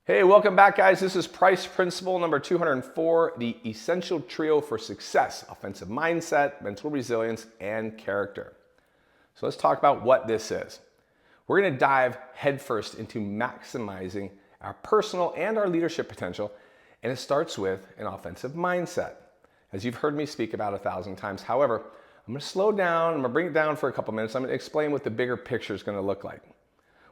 Hey, welcome back, guys. This is Price Principle number 204, the essential trio for success: offensive mindset, mental resilience, and character. So let's talk about what this is. We're going to dive headfirst into maximizing our personal and our leadership potential, and it starts with an offensive mindset, as you've heard me speak about 1,000 times. However, I'm going to slow down, I'm going to bring it down for a couple minutes. I'm going to explain what the bigger picture is going to look like,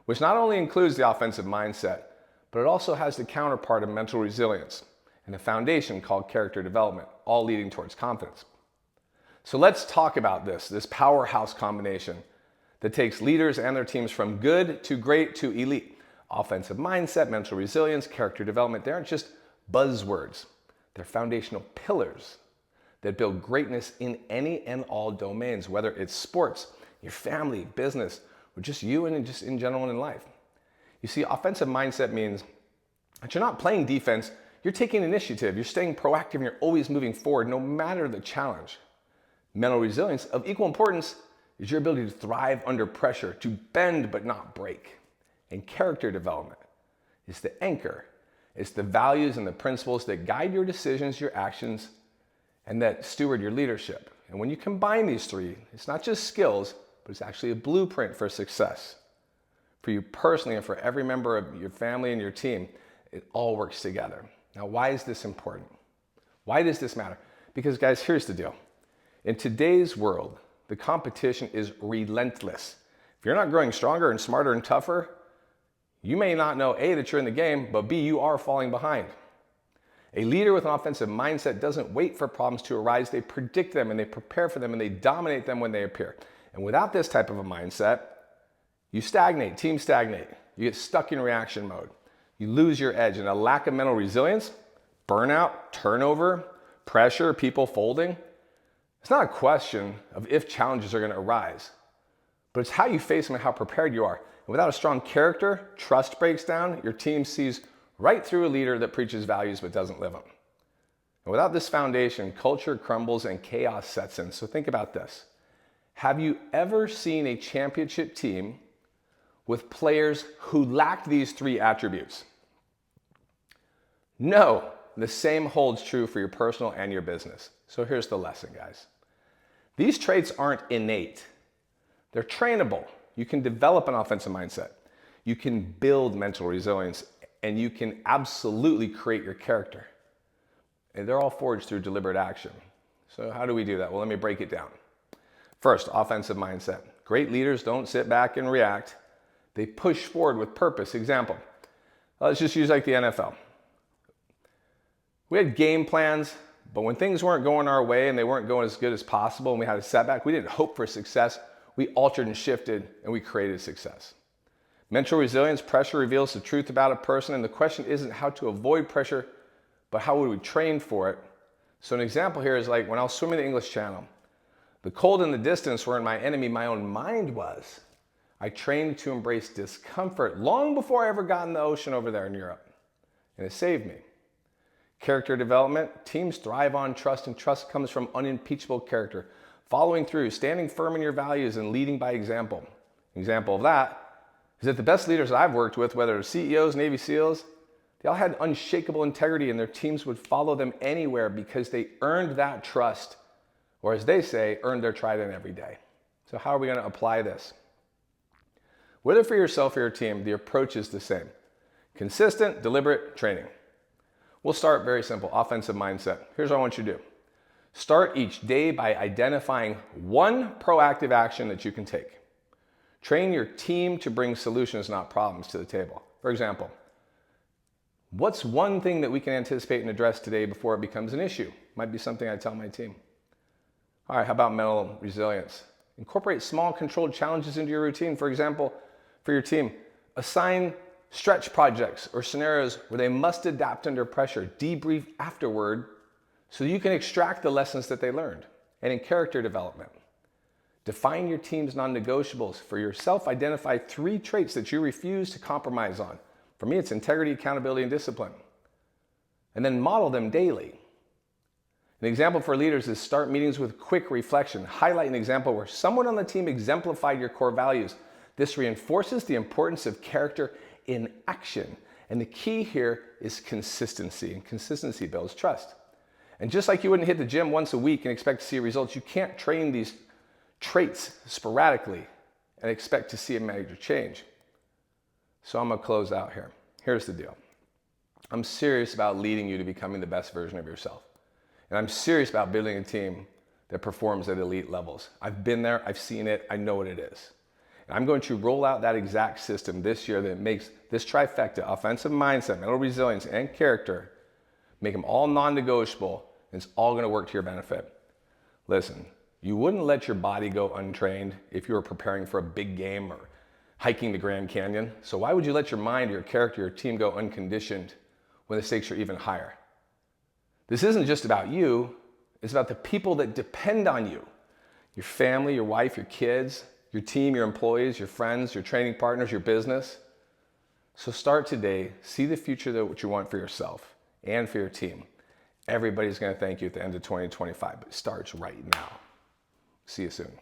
which not only includes the offensive mindset, but it also has the counterpart of mental resilience and a foundation called character development, all leading towards confidence. So let's talk about this powerhouse combination that takes leaders and their teams from good to great to elite. Offensive mindset, mental resilience, character development, they aren't just buzzwords. They're foundational pillars that build greatness in any and all domains, whether it's sports, your family, business, or just you and just in general in life. You see, offensive mindset means that you're not playing defense, you're taking initiative, you're staying proactive, and you're always moving forward no matter the challenge. Mental resilience, of equal importance, is your ability to thrive under pressure, to bend but not break. And character development is the anchor. It's the values and the principles that guide your decisions, your actions, and that steward your leadership. And when you combine these three, it's not just skills, but it's actually a blueprint for success. For you personally and for every member of your family and your team, it all works together. Now, why is this important? Why does this matter? Because, guys, here's the deal. In today's world, the competition is relentless. If you're not growing stronger and smarter and tougher, you may not know A, that you're in the game, but B, you are falling behind. A leader with an offensive mindset doesn't wait for problems to arise. They predict them and they prepare for them and they dominate them when they appear. And without this type of a mindset, you stagnate, teams stagnate. You get stuck in reaction mode. You lose your edge, and a lack of mental resilience, burnout, turnover, pressure, people folding. It's not a question of if challenges are going to arise, but it's how you face them and how prepared you are. And without a strong character, trust breaks down. Your team sees right through a leader that preaches values but doesn't live them. And without this foundation, culture crumbles and chaos sets in. So think about this. Have you ever seen a championship team with players who lacked these three attributes? No, the same holds true for your personal and your business. So here's the lesson, guys. These traits aren't innate. They're trainable. You can develop an offensive mindset. You can build mental resilience, and you can absolutely create your character. And they're all forged through deliberate action. So how do we do that? Well, let me break it down. First, offensive mindset. Great leaders don't sit back and react. They push forward with purpose. Example, let's just use like the NFL. We had game plans, but when things weren't going our way and they weren't going as good as possible and we had a setback, we didn't hope for success. We altered and shifted and we created success. Mental resilience, pressure reveals the truth about a person, and the question isn't how to avoid pressure, but how would we train for it? So an example here is like when I was swimming the English Channel. The cold and the distance weren't my enemy, my own mind was. I trained to embrace discomfort long before I ever got in the ocean over there in Europe, and it saved me. Character development, teams thrive on trust, and trust comes from unimpeachable character, following through, standing firm in your values, and leading by example. An example of that is that the best leaders that I've worked with, whether CEOs, Navy SEALs, they all had unshakable integrity, and their teams would follow them anywhere because they earned that trust, or as they say, earned their trident every day. So how are we going to apply this? Whether for yourself or your team, the approach is the same. Consistent, deliberate training. We'll start very simple, offensive mindset. Here's what I want you to do. Start each day by identifying one proactive action that you can take. Train your team to bring solutions, not problems, to the table. For example, what's one thing that we can anticipate and address today before it becomes an issue? Might be something I tell my team. All right, how about mental resilience? Incorporate small controlled challenges into your routine. For example, for your team, assign stretch projects or scenarios where they must adapt under pressure. Debrief afterward so you can extract the lessons that they learned. And in character development, define your team's non-negotiables. For yourself, identify 3 traits that you refuse to compromise on. For me, it's integrity, accountability, and discipline. And then model them daily. An example for leaders is start meetings with quick reflection. Highlight an example where someone on the team exemplified your core values. This reinforces the importance of character in action And the key here is consistency, and consistency builds trust. And just like you wouldn't hit the gym once a week and expect to see results, you can't train these traits sporadically and expect to see a major change. So I'm gonna close out here. Here's the deal. I'm serious about leading you to becoming the best version of yourself. And I'm serious about building a team that performs at elite levels. I've been there, I've seen it, I know what it is. And I'm going to roll out that exact system this year that makes this trifecta, offensive mindset, mental resilience, and character, make them all non-negotiable, and it's all gonna work to your benefit. Listen, you wouldn't let your body go untrained if you were preparing for a big game or hiking the Grand Canyon. So why would you let your mind, your character, your team go unconditioned when the stakes are even higher? This isn't just about you, it's about the people that depend on you. Your family, your wife, your kids, your team, your employees, your friends, your training partners, your business. So start today, see the future that you want for yourself and for your team. Everybody's gonna thank you at the end of 2025, but it starts right now. See you soon.